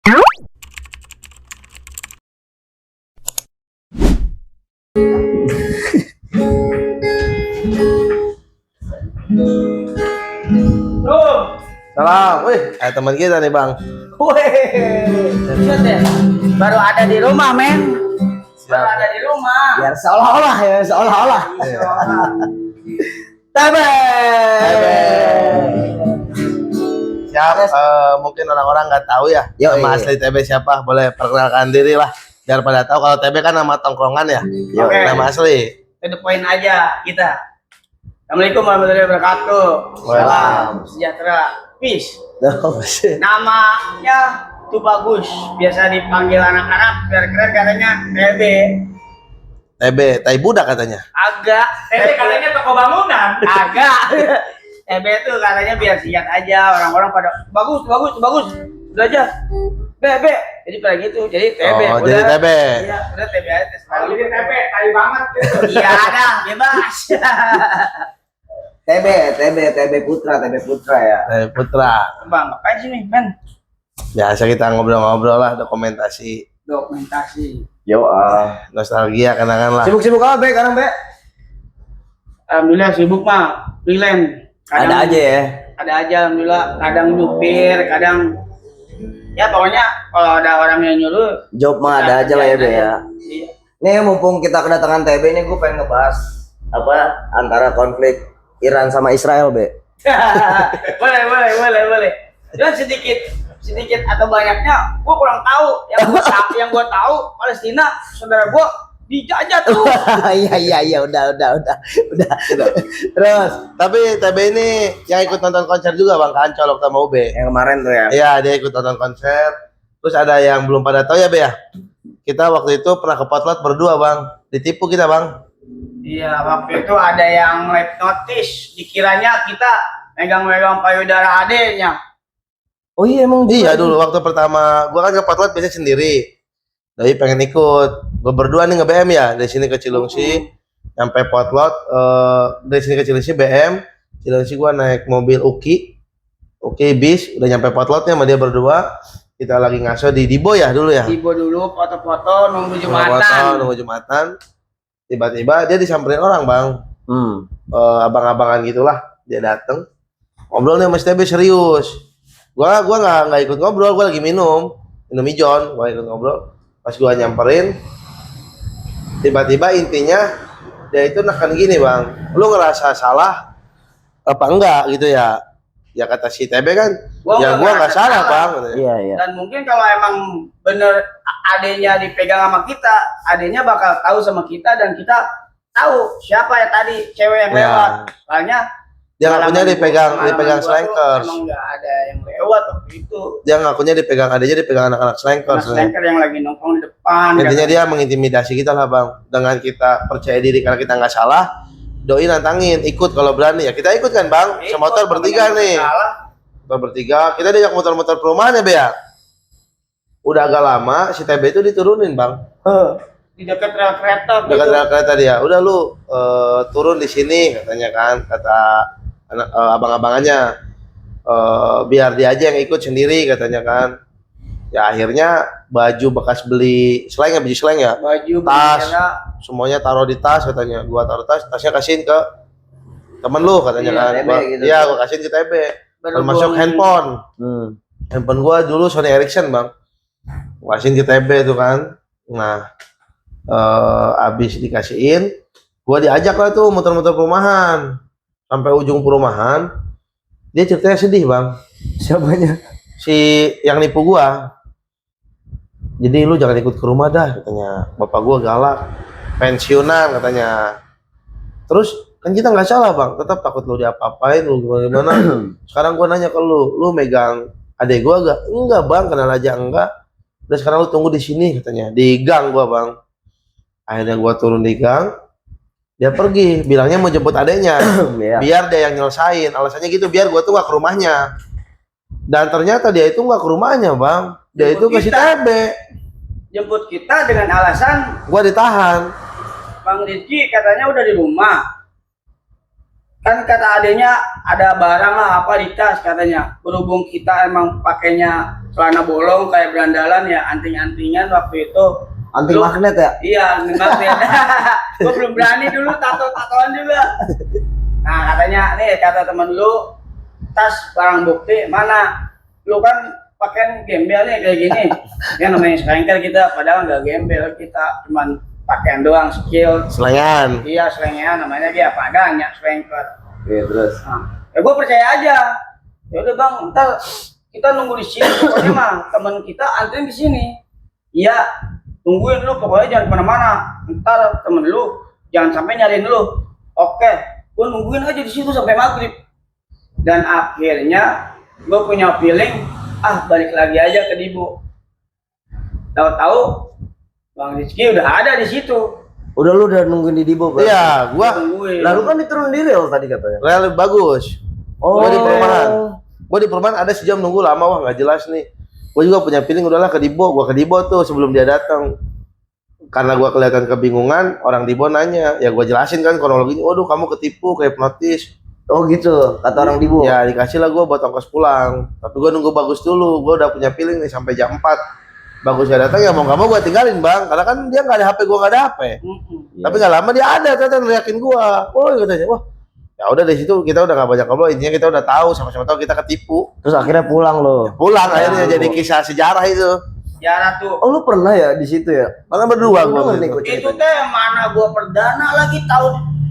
Salam, wih, teman kita nih bang. Wih, baru ada di rumah men. Baru ada di rumah. Biar seolah-olah ya, seolah-olah. Tebe. Siap, mungkin orang-orang nggak tahu ya. Nama asli TB siapa? Boleh perkenalkan diri lah. Biar pada tahu kalau TB kan nama tongkrongan ya. Oke. Nama asli. To the point aja kita. Assalamualaikum warahmatullahi wabarakatuh. Salam sejahtera. Peace. Namanya tuh bagus. Biasa dipanggil anak-anak biar keren katanya TB. TB, tai budak katanya. Agak. TB katanya toko bangunan. Agak. TB tuh katanya biar siap aja. Orang-orang pada bagus. Udah aja. TB. Jadi pada gitu. Jadi TB. Oh, udah, jadi TB. Iya, udah TB aja. Kalau jadi TB, tai banget gitu. Iya, dah, bebas. TB Putra ya. TB Putra. Bang, ngapain sih nih, men? Biasa kita ngobrol-ngobrol lah, dokumentasi. Yo, Nostalgia kenangan lah. sibuk-sibuk apa Be sekarang Be? Alhamdulillah sibuk mah, freelance. Ada aja ya. Ada aja, alhamdulillah. Kadang nyupir, kadang ya pokoknya kalau ada orang yang nyuruh. Job mah ada aja lah ya Be ya. Iya. Nih mumpung kita kedatangan TB ini gue pengen ngebahas apa antara konflik Iran sama Israel Be. boleh. Dan sedikit atau banyaknya, gua kurang tahu. Yang gua tahu Palestina, saudara gua dijajah tuh. Iya udah. Terus Tapi TB ini yang ikut nonton konser juga bang, kan Colok sama Ube. yang kemarin tuh ya. Iya, dia ikut nonton konser. Terus ada yang belum pada tahu ya Be ya. Kita waktu itu pernah ke Potlot berdua bang, ditipu kita bang. Iya, waktu itu ada yang late notice, dikiranya kita megang-megang payudara adenya. Oh iya emang Iya dulu waktu pertama gua kan ke Potlot biasanya sendiri. Tapi pengen ikut. Gua berdua nih nge-BM ya, dari sini ke Cilungsi sampai Potlot, dari sini ke Cilungsi BM, Cilungsi gua naik mobil Uki bis, udah nyampe Potlotnya sama dia berdua. Kita lagi ngaso di Dibo ya dulu ya. Dibo dulu, foto-foto, nunggu Nunggu Jumatan. Tiba-tiba dia disamperin orang bang, abang-abangan gitulah. Dia dateng, ngobrol nih sama TB serius. Gua nggak ikut ngobrol, gua lagi minum ijon, gua ikut ngobrol. Pas gua nyamperin, tiba-tiba intinya dia itu nekan gini bang, lu ngerasa salah apa enggak gitu ya? Ya kata si TB kan, gua nggak salah bang. Iya. Dan mungkin kalau emang bener adenya dipegang sama kita, adenya bakal tahu sama kita dan kita tahu siapa ya tadi cewek yang lewat. Soalnya dia ngakunya dipegang slankers. Emang nggak ada yang lewat waktu itu. Dia ngakunya dipegang anak-anak slankers. Slanker yang lagi nongkrong di depan. Intinya dia mengintimidasi kita lah bang, dengan kita percaya diri karena kita nggak salah. Doi nantangin, ikut kalau berani ya kita ikut kan bang, semotor bertiga nih. Bertiga, kita diajak motor-motor perumahan ya Be ya. Udah agak lama si TB itu diturunin bang. Di dekat rel kereta. Dekat rel kereta dia. Udah lu turun di sini katanya kan, kata abang-abangannya. Biar dia aja yang ikut sendiri katanya kan. Ya akhirnya baju bekas beli slang ya, baju tas, bendera. semuanya taruh di tas katanya. Gua taruh tasnya kasihin ke temen lu katanya kan. Iya, gua kasihin ke TB. Termasuk handphone. Handphone gua dulu Sony Ericsson bang. Gua kasihin ke TB tuh kan. Nah, abis dikasihin, gua diajak lah tuh muter-muter perumahan. Sampai ujung perumahan, dia ceritanya sedih bang. Siapanya? Si yang nipu gua. Jadi lu jangan ikut ke rumah dah katanya. Bapak gua galak, pensiunan katanya. Terus kan kita nggak salah bang, tetap takut lu diapa-apain, lu gimana. Sekarang gua nanya ke lu megang adek gua gak? Enggak bang, kenal aja enggak. Udah sekarang lu tunggu di sini katanya, di gang gua bang. Akhirnya gua turun di gang, dia pergi, bilangnya mau jemput adeknya, biar dia yang nyelesain. Alasannya gitu, biar gua tuh gak ke rumahnya. Dan ternyata dia itu nggak ke rumahnya bang, dia itu ke si TB. Jemput kita dengan alasan gua ditahan. Bang Rizky katanya udah di rumah. Kan kata adanya ada barang lah apa di tas katanya. Berhubung kita emang pakainya celana bolong kayak berandalan ya, anting-antingan waktu itu. Anting Lu- magnet ya? Iya, anting magnet. Gue belum berani dulu tato-tatoan juga. Nah katanya nih kata temen lu, tas barang bukti mana? Lu kan pakai gembel nih kayak gini. Ya namanya sengkel kita, padahal nggak gembel, kita cuman pakaian doang, skill. Selengan. Iya selengean namanya dia apa adanya sengkel. Iya terus. Nah, ya gue percaya aja. Ya udah bang, ntar kita nunggu di sini. Pokoknya mah temen kita anterin di sini. Iya, tungguin lu pokoknya jangan kemana-mana. Ntar temen lu jangan sampai nyariin lu. Oke, gue nungguin aja di situ sampai maghrib. Dan akhirnya gue punya feeling, balik lagi aja ke Dibo. Tahu-tahu Bang Rizky udah ada di situ. Udah lu udah nungguin di Dibo berarti? Iya, gua Tungguin. Lalu kan diturun di rel tadi katanya. rel bagus. Oh. Gua di perumahan. Gua di perumahan ada sejam nunggu lama, wah nggak jelas nih. Gua juga punya feeling udahlah ke Dibo. Gua ke Dibo tuh sebelum dia datang. Karena gua kelihatan kebingungan, orang Dibo nanya, ya gua jelasin kan kronologinya. Waduh, kamu ketipu kayak hipnotis. Oh gitu, kata orang Dibo. Ya dikasih lah gua buat ongkos pulang. Tapi gua nunggu bagus dulu. Gua udah punya feeling nih sampai jam 4. Bagus gak datang ya mau nggak mau gua tinggalin bang. Karena kan dia nggak ada HP, gua nggak ada HP. Tapi nggak lama dia ada, ternyata ngeliatin gua. Oh katanya, wah ya udah dari situ kita udah nggak banyak ngobrol. Intinya kita udah tahu, sama-sama tahu kita ketipu. Terus akhirnya pulang lo. Pulang akhirnya Ya, jadi kisah sejarah itu. Jarah tuh. Oh lu pernah ya di situ ya? Karena berdua Lu gua. ngerti gitu. gua Itu ceritanya. teh mana gua perdana lagi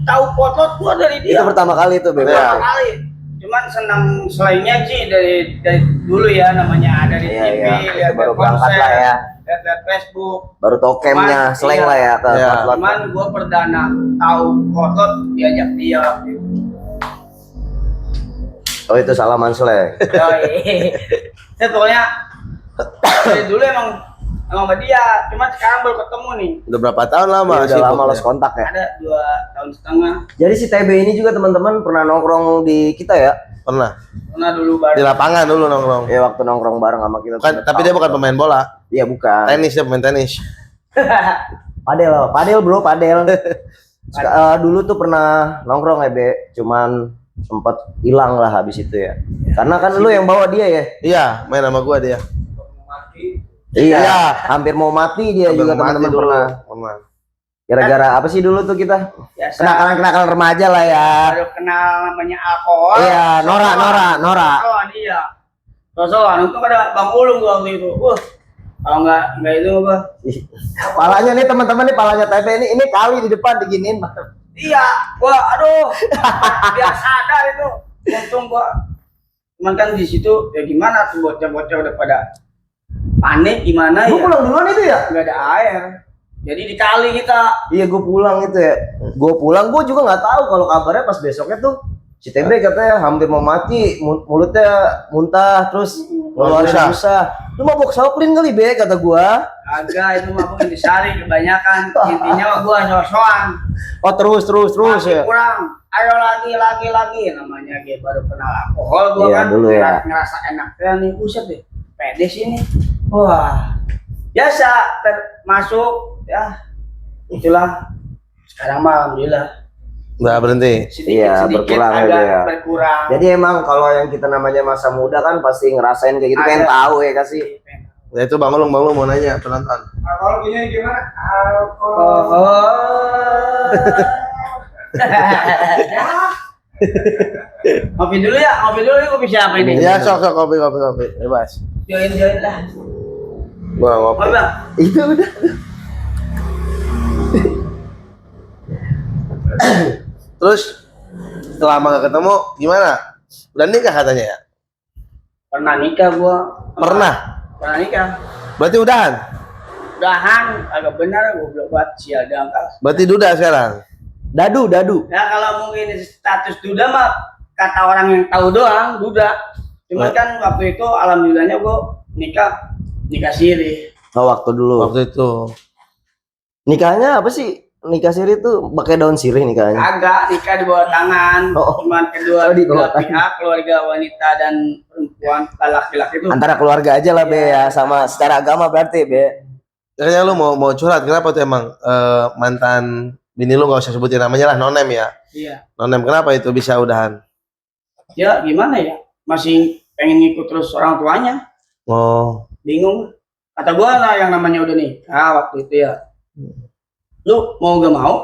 tahu potlot gua dari dia. Itu pertama kali tuh Beb. Iya. Pertama kali. Cuman senang selainnya sih dari dulu ya namanya ada di Iya, TV, iya. lihat Baru berangkat lah ya. lihat Facebook. Baru tokemnya, Cuman, slang iya. lah ya ke Iya. potlot. Cuman gua perdana tahu potlot diajak dia waktu itu. Oh itu salaman slang. Saya pokoknya dari dulu emang sama dia, cuma sekarang baru ketemu nih. Udah berapa tahun lama? Iya, udah sih, lama pokoknya. lost kontak ya. Ada 2 tahun setengah. Jadi si TB ini juga teman-teman pernah nongkrong di kita ya? Pernah. Pernah dulu Di bareng. lapangan dulu nongkrong. Ya waktu nongkrong bareng sama kita. Bukan, tapi dia bukan pemain bola. Iya bukan. Tenis, dia pemain tenis. Padel bro, padel. Dulu tuh pernah nongkrong ya Be, cuman sempet hilang lah habis itu ya. Karena kan lu yang bawa dia ya. Iya, main sama gua dia. Iya, Iya. hampir mau mati dia Sampai juga mati teman-teman dulu. pernah. Pernah. Gara-gara apa sih dulu tuh kita? Biasa. Kenakalan remaja lah ya. Baru kenal namanya alkohol. Iya, Nora. Sosokan iya. Sosokan untung ada Bang Ulung gua waktu itu. Kalau nggak itu gua. Palanya nih teman-teman nih, palanya TB ini kali di depan diginiin. Iya, gua aduh. Biar sadar itu. Untung gua. Cuman kan di situ ya gimana tuh bocah-bocah udah pada panik gimana Gue ya? pulang duluan itu ya? Nggak ada air. Jadi dikali kita. Iya, gue pulang itu ya. Gue pulang, gue juga nggak tahu kalau kabarnya pas besoknya tuh si TB katanya hampir mau mati, mulutnya muntah, terus ngeluarin Busa. busa. Lu mabok Sauklin kali Be, kata gua. Agak itu mah bukan disari kebanyakan. Intinya mah gua sosokan. Oh terus Masih ya. kurang. Ayo lagi namanya dia baru kenal alkohol gua Iya, kan dulu ya. ngerasa enaknya nih buset deh. Pede sini. Wah. Biasa termasuk ya itulah. Sekarang mah alhamdulillah Udah berhenti. Iya, berkurang ya, agak dia. berkurang. Jadi emang kalau yang kita namanya masa muda kan pasti ngerasain kayak gitu, pengen Ada. tahu ya kasih. Nah itu Bang Ulung mau nanya penonton. Kalau gini gimana? Ngopi dulu ya, ini kopi siapa ini? Iya, sok kopi. Bebas. Join lah. Gua ngopi. Ngopi bang. Itu udah. Terus setelah lama gak ketemu gimana? Udah nikah katanya ya? Pernah nikah gua. Pernah. Pernah nikah. Berarti udahan. Udahan agak benar goblok banget sih ada angka. Berarti duda sekarang. Dadu. Ya kalau mungkin status duda mah kata orang yang tahu doang duda. Cuman kan waktu itu alhamdulillahnya gua nikah siri. Oh waktu dulu. Waktu itu. Nikahnya apa sih? Nikah siri tuh pakai daun sirih nikahnya. Agak nikah di bawah tangan. Oh. Cuman kedua Oh, di bawah tangan. pihak keluarga wanita dan perempuan laki-laki itu. Antara keluarga aja lah Be ya, sama secara agama berarti Be. Kayaknya lu mau curhat, kenapa tuh emang mantan bini lu gak usah sebutin namanya lah, nonem ya. Iya. Nonem, kenapa itu bisa udahan? Ya gimana ya? Masih pengen ngikut terus orang tuanya. Oh, bingung. Kata gua, nah yang namanya udah nikah waktu itu ya, lu mau gak mau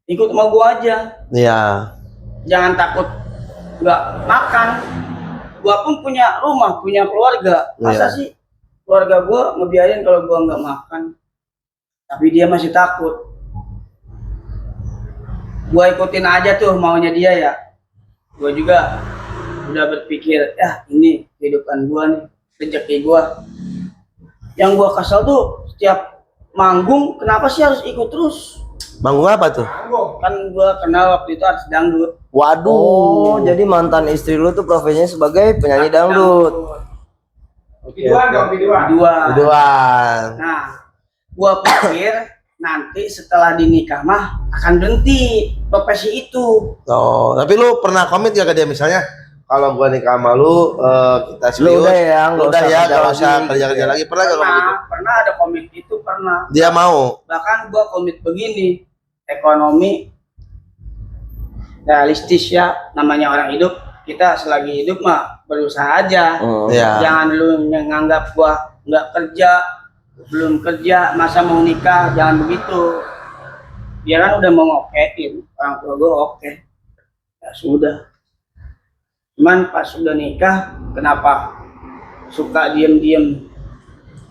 ikut sama gua aja, Iya. jangan takut nggak makan. Gua pun punya rumah, punya keluarga, masa Iya. sih keluarga gua ngebiayain kalau gua nggak makan? Tapi dia masih takut. Gua ikutin aja tuh maunya dia ya. Gua juga udah berpikir, ya ini kehidupan gua nih, rezeki gua. Yang gua kesel tuh setiap manggung, kenapa sih harus ikut terus? Manggung apa tuh? Tanggung. Kan gua kenal waktu itu artis dangdut. Waduh. Oh, jadi mantan istri lu tuh profesinya sebagai penyanyi dangdut. Biduan dong, biduan. Biduan. Nah, gua pikir nanti setelah dinikah mah akan berhenti profesi itu. Oh, tapi lu pernah komit gak ke dia misalnya? Kalau gua nikah sama lu, kita Lu serius. udah ya, nggak Udah usah ya, kerja gak usah lagi, kerja-kerja gitu ya. lagi. Pernah gak kamu gitu? Pernah ada komit itu, pernah. Dia mau. Bahkan gua komit begini, ekonomi realistis ya, namanya orang hidup. Kita selagi hidup mah berusaha aja. Iya. Jangan lu nganggap gua nggak kerja, belum kerja, masa mau nikah, jangan begitu. Dia kan udah mau ngokein, orang tua gua oke. Ya sudah. Cuman pas sudah nikah, kenapa suka diem-diem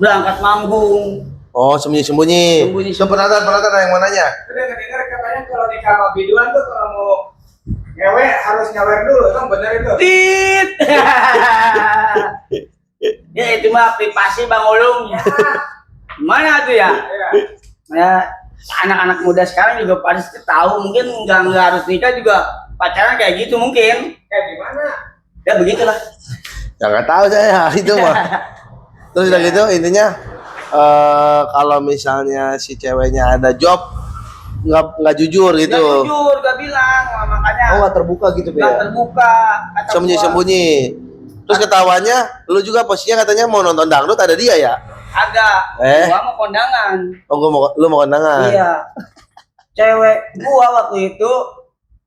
berangkat manggung? Oh, sembunyi-sembunyi. Sembunyi-sembunyi. Itu penonton yang mananya? Udah ngedenger katanya kalau nikah sama biduan tuh kalau mau ngewe harus nyawer dulu, emang bener itu? Tit. Ya itu mah privasi Bang Ulung. Gimana tuh ya? Iya. Ya anak-anak muda sekarang juga pasti tahu, mungkin nggak harus nikah juga pacaran kayak gitu mungkin. Kayak gimana? Ya begitulah. Ya nggak tahu saya itu mah. Terus udah gitu intinya kalau misalnya si ceweknya ada job nggak jujur Nggak gitu. jujur, nggak bilang. Wah, makanya Oh, nggak terbuka gitu nggak ya? terbuka. Kata Sembunyi-sembunyi. Terus ketawanya, lu juga posisinya katanya mau nonton dangdut ada dia ya? gua agak. Gua mau kondangan. Oh, lu mau kondangan? Iya. Cewek gua waktu itu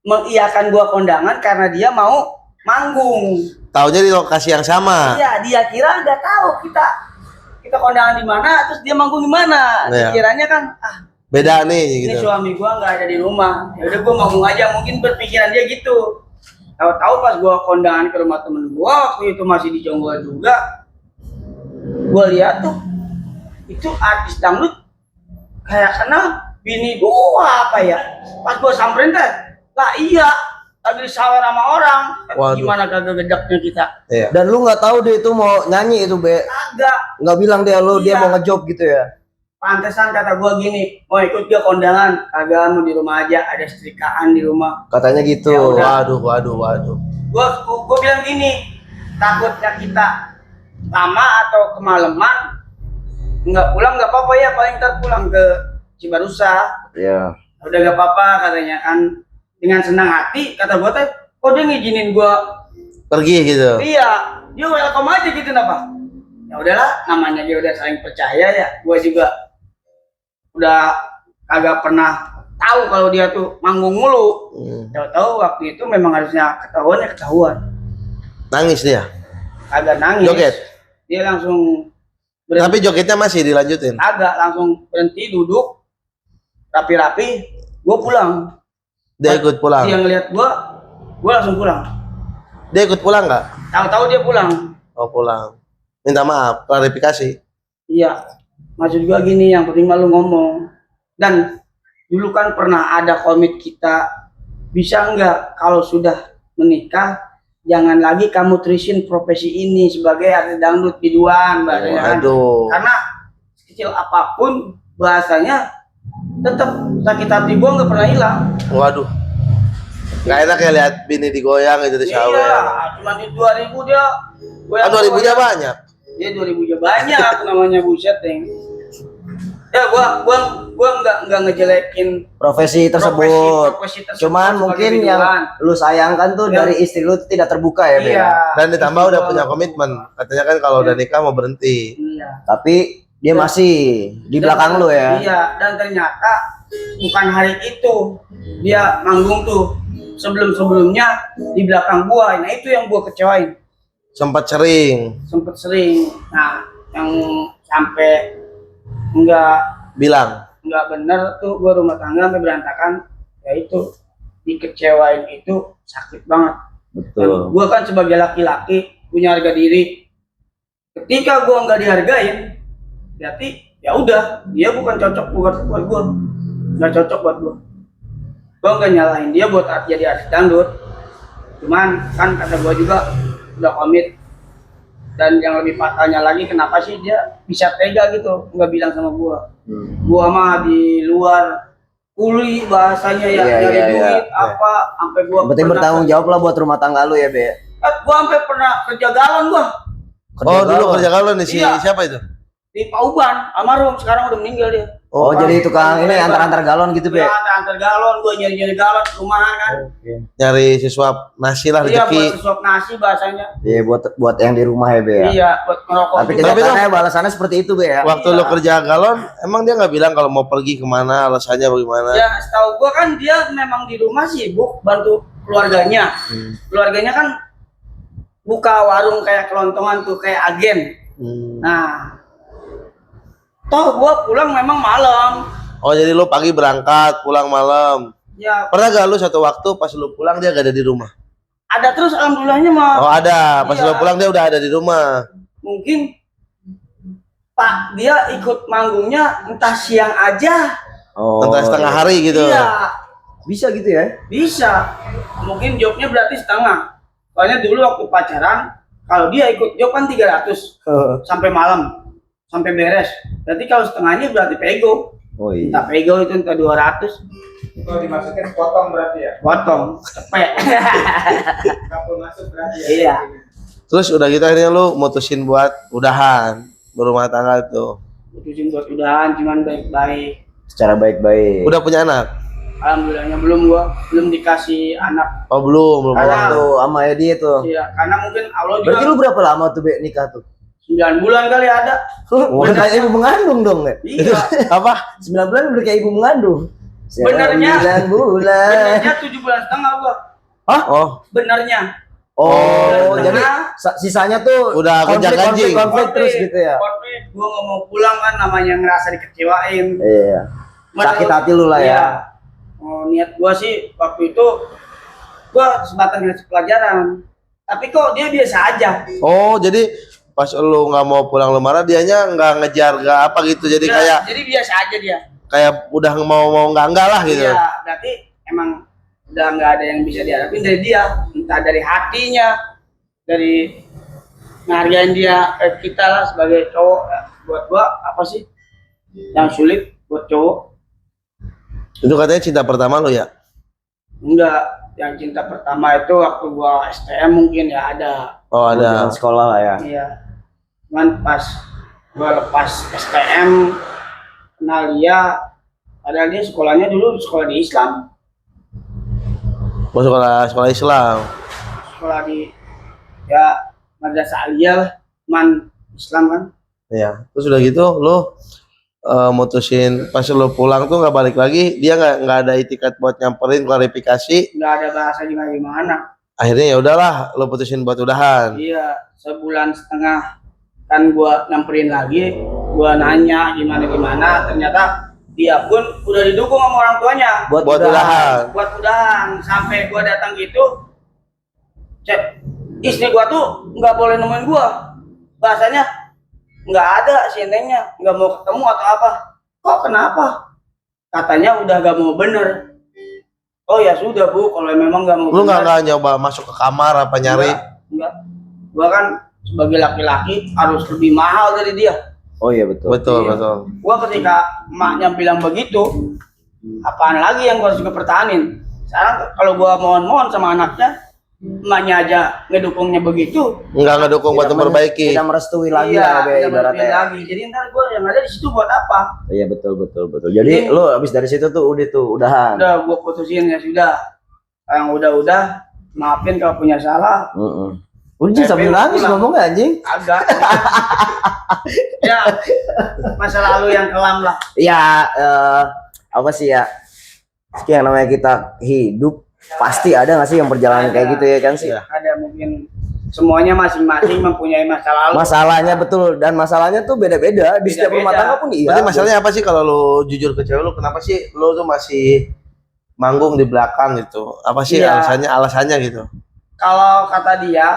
mengiyakan gua kondangan karena dia mau manggung. Taunya di lokasi yang sama. Iya, dia kira nggak tahu kita kondangan di mana, terus dia manggung di mana. Iya. Dikiranya kan, Beda nih ini gitu. suami gua nggak ada di rumah. Ya udah gua manggung aja, mungkin berpikiran dia gitu. Tahu-tahu pas gua kondangan ke rumah temen gua waktu itu masih di Jonggol juga, gua lihat tuh itu artis dangdut kayak kenal bini gua apa ya. Pas gua samperin teh, lah iya lagi disawer sama orang. Waduh. Gimana kagak gedeknya kita? Iya. Dan lu nggak tahu dia itu mau nyanyi itu, Be. Agak. Nggak bilang dia dia Iya. mau ngejob gitu ya? Pantesan kata gua gini, mau ikut gak kondangan? Kagak, mau di rumah aja, ada setrikaan di rumah. Katanya gitu. Ya udah. Waduh. Gua bilang gini, takutnya kita lama atau kemalaman nggak pulang nggak apa-apa ya, paling ntar pulang ke Cibarusa. Iya. Udah gak apa-apa katanya kan, dengan senang hati kata gua teh, kok dia ngizinin gua? Pergi gitu. Iya, dia welcome aja gitu napa? Ya udahlah, namanya dia udah saling percaya ya. Gua juga udah kagak pernah tahu kalau dia tuh manggung mulu. Tahu-tahu waktu itu memang harusnya ketahuan ya ketahuan. Nangis dia. Agak nangis. Joget. Dia langsung berhenti. Tapi jogetnya masih dilanjutin. Agak langsung berhenti duduk rapi-rapi. Gua pulang. Dia ikut pulang. Dia ngeliat gua langsung pulang. Dia ikut pulang nggak? Tahu-tahu dia pulang. Oh, pulang. Minta maaf, klarifikasi. Iya, maksud gua gini, yang penting malu ngomong. Dan dulu kan pernah ada komit kita, bisa nggak kalau sudah menikah jangan lagi kamu terusin profesi ini sebagai artis dangdut biduan, bahasanya kan. Aduh. Karena kecil apapun bahasanya tetap sakit hati gua nggak pernah hilang. Waduh. Nggak enak ya lihat bini digoyang gitu di shower. Iya, cuma di 2000 dia. Ah, 2000 nya banyak. Ya 2000 nya banyak namanya, buset deng. Ya gua nggak ngejelekin Profesi tersebut. profesi tersebut Cuman sebagai mungkin biduan. yang lu sayangkan tuh Yang- dari istri lu tuh tidak terbuka ya, Be. Iya. Dan ditambah Istri udah gua- punya komitmen. Katanya kan kalau udah nikah mau berhenti. Iya. Tapi dia masih di belakang lu ya. Iya, dan ternyata bukan hari itu dia manggung tuh. Sebelum-sebelumnya di belakang gua. Nah, itu yang gua kecewain. Sempat sering. Sempet sering. Nah, yang sampai nggak Bilang. bener tuh gua rumah tangga sampai berantakan, ya itu dikecewain itu sakit banget. Betul. Gua kan sebagai laki-laki punya harga diri, ketika gua nggak dihargain berarti ya udah dia bukan cocok buat gua, nggak cocok buat gua nggak nyalahin dia buat jadi artis dangdut, cuman kan kata gua juga udah komit. Dan yang lebih fatalnya lagi, kenapa sih dia bisa tega gitu nggak bilang sama gua. Gua mah di luar kuli bahasanya ya, Iya, dari iya, duit iya. apa sampai gua Berarti pernah- bertanggung jawab lah buat rumah tangga lu ya, Be. gua sampai pernah kerja galon gua Oh dulu kerja galon nih si Iya. siapa itu? di Pauban, almarhum, sekarang udah meninggal dia. Oh, jadi tukang ini antar-antar galon gitu, Be. Ya, antar galon, gua nyari galon rumahan kan. Nyari sesuap nasi lah Iya, buat rezeki. sesuap nasi bahasanya. Iya, buat yang di rumah ya, Be ya. Iya, buat ngerokok. Tapi juga. kenyataannya balasannya seperti itu, Be ya. Waktu lu kerja galon, emang dia nggak bilang kalau mau pergi kemana, alasannya bagaimana? Ya, setahu gua kan dia memang di rumah sibuk bantu keluarganya. Keluarganya kan buka warung kayak kelontongan tuh, kayak agen. Nah, toh gua pulang memang malam. Oh jadi lu pagi berangkat, pulang malam. Ya, Pernah gak lu satu waktu pas lu pulang dia gak ada di rumah? ada terus alhamdulillahnya mah. Oh ada, pas Iya. lu pulang dia udah ada di rumah. Mungkin Pak dia ikut manggungnya entah siang aja. Oh. Entah setengah hari gitu. Iya, Bisa gitu ya? bisa. Mungkin jobnya berarti setengah. Soalnya dulu waktu pacaran, kalau dia ikut job kan 300 sampai malam, sampai beres. Berarti kalau setengahnya berarti pego. Oh iya. Entah pego itu entah 200, Kalau dimasukin potong berarti ya. potong, cepet. Kapul masuk berarti ya. Iya. Terus udah gitu akhirnya lu mutusin buat udahan berumah tangga tuh. Putusin buat udahan, cuman baik-baik. Secara baik-baik. Udah punya anak? Alhamdulillahnya belum, gua belum dikasih anak. Oh belum Karena- Tuh sama ya dia tuh. Iya, karena mungkin Allah juga Berarti lu berapa lama tuh, Be, nikah tuh? 9 bulan kali ada. Udah kayak ibu mengandung dong, ya? Iya. Apa? 9 bulan udah kayak ibu mengandung. Benernya- 9 bulan. Benernya 7 bulan setengah gua. Oh Benernya. Oh, Bulan jadi setengah. sisanya tuh Udah gonjang-ganjing. konflik terus gitu ya. Konflik. Gua nggak mau pulang kan, namanya ngerasa dikecewain. Iya. Sakit hati lu lah ya. Iya. Oh, niat gua sih waktu itu gua kesempatan ngasih pelajaran. Tapi kok dia biasa aja. Oh jadi pas lu nggak mau pulang lu marah dianya nggak ngejar nggak apa gitu jadi Iya, kayak jadi biasa aja dia. kayak udah mau nggak lah gitu. Iya, berarti emang udah nggak ada yang bisa diharapin dari dia, entah dari hatinya, dari ngehargain dia kita lah sebagai cowok. Ya, buat gua apa sih yang sulit buat cowok? Itu katanya cinta pertama lu ya? Enggak, yang cinta pertama itu waktu gua STM mungkin ya ada. Oh Ada ada. sekolah lah ya. Iya. Cuman pas gua lepas STM kenal dia, padahal dia sekolahnya dulu sekolah di Islam, Mau sekolah Islam. sekolah di ya madrasah aliyah lah, man Islam kan. Iya. Terus udah gitu lu mutusin pas lu pulang tuh nggak balik lagi dia nggak ada itikat buat nyamperin klarifikasi. Nggak ada bahasa juga gimana. Akhirnya ya udahlah lu putusin buat udahan. Iya, sebulan setengah kan gua nyamperin lagi, gua nanya gimana, ternyata dia pun udah didukung sama orang tuanya Buat udahan. buat udahan. Sampai gua datang gitu, cek istri gua tuh nggak boleh nemuin gua, bahasanya nggak ada si nengnya, nggak mau ketemu atau apa. Kok kenapa? Katanya udah gak mau bener. Oh ya sudah Bu, kalau memang nggak mau Lu bener, nggak nyoba masuk ke kamar apa nyari? Enggak. Gua kan sebagai laki-laki harus lebih mahal dari dia. Oh iya betul. Betul Iya. betul. Gua ketika emaknya bilang begitu, apaan lagi yang gua harus pertahanin? Sekarang kalau gua mohon-mohon sama anaknya, emaknya aja ngedukungnya begitu. Nggak ngedukung buat memperbaiki. Tidak merestui lagi Iya, lah, Be, tidak ibaratnya. merestui lagi. Jadi ntar gua yang ada di situ buat apa? Iya betul. Jadi lu abis dari situ tuh udah tuh udahan. Udah gua putusin ya sudah. Yang udah, maafin kalau punya salah. Udah sambil nangis pulang. ngomong anjing. Agak. Ya, masa lalu yang kelam lah. Ya apa sih ya? Yang namanya kita hidup pasti ada nggak sih yang perjalanan kayak gitu ya kan sih? Iya. Ada mungkin semuanya masing-masing mempunyai masa lalu. Masalahnya betul, dan masalahnya tuh beda-beda di setiap rumah Beda-beda. tangga pun iya. Berarti masalahnya apa sih kalau lu jujur ke cewek lu, kenapa sih lu tuh masih manggung di belakang gitu? Apa sih Iya. alasannya gitu? Kalau kata dia,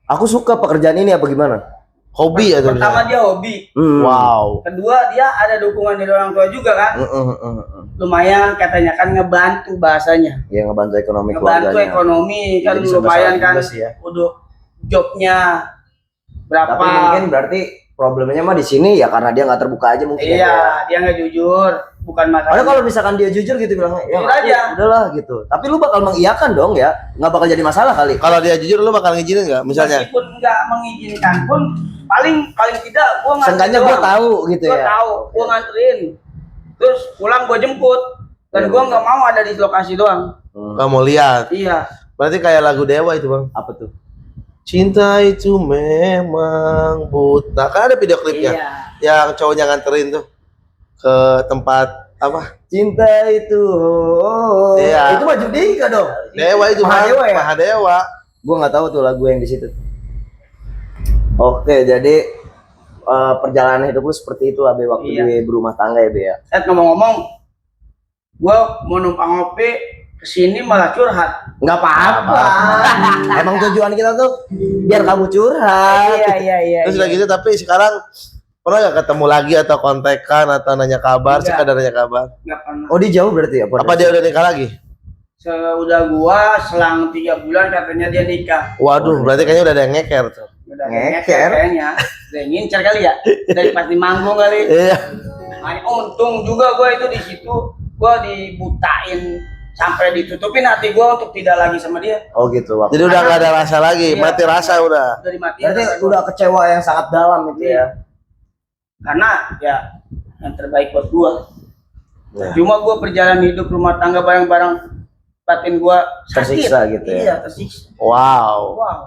Aku suka pekerjaan ini apa gimana? Hobi atau pertama misalnya? dia hobi. Wow. Kedua dia ada dukungan dari orang tua juga kan. Lumayan katanya kan ngebantu bahasanya. Ya ngebantu ekonomi Ngebantu keluarganya. ekonomi kan Jadi serba lumayan salah kan. juga sih ya. Udah jobnya berapa? Tapi mungkin berarti problemnya mah di sini ya karena dia nggak terbuka aja mungkin. ya. Iya, dia nggak jujur, bukan Padahal masalah. kalau misalkan dia jujur gitu bilang ya Jujur aja. udahlah gitu. Tapi lu bakal mengiyakan dong ya, nggak bakal jadi masalah kali. Kalau dia jujur lu bakal ngizinin nggak? Misalnya? Meskipun nggak mengizinkan pun paling tidak gua nganterin Seenggaknya gue doang. tahu gitu Gua ya. tahu, gua nganterin. Terus pulang gua jemput. Dan Iya, gua betul. nggak mau ada di lokasi doang. Nggak mau lihat. Iya. Berarti kayak lagu Dewa itu bang. Apa tuh? Cinta itu memang buta. Kan ada video klipnya. Iya. Yang cowoknya nganterin tuh ke tempat apa? Cinta itu. Iya. Itu mah Judika dong. Dewa itu Mahadewa Bang. ya? Mahadewa. Gue nggak tahu tuh lagu yang di situ. Oke, jadi perjalanan hidup lu seperti itu lah Be waktu Iya. di berumah tangga ya Be ya. Ngomong-ngomong, gua mau numpang ngopi kesini malah curhat. Nggak apa-apa. Emang tujuan kita tuh biar kamu curhat. Iya. Terus udah gitu tapi sekarang pernah nggak ketemu lagi atau kontekan atau nanya kabar, Enggak. sekadar nanya kabar? Nggak pernah. Oh, dia jauh berarti ya? Apa dia udah nikah lagi? Sudah gua selang 3 bulan katanya dia nikah. Waduh, berarti kayaknya udah ada yang ngeker tuh. Udah Ngeker. kayaknya. Udah ngincer kali ya. Dari pas di manggung kali. Iya. Nah, untung juga gua itu di situ gua dibutain sampai ditutupin hati gua untuk tidak lagi sama dia. Oh gitu. Jadi udah nggak ada rasa lagi, Iya. mati rasa udah. Udah dimatiin. Berarti rasa gua. udah kecewa yang sangat dalam itu ya. Karena ya yang terbaik buat gua. Ya. Cuma gua perjalanan hidup rumah tangga bareng-bareng batin gua sakit. Tersiksa gitu ya. Iya, tersiksa. Wow. Wow.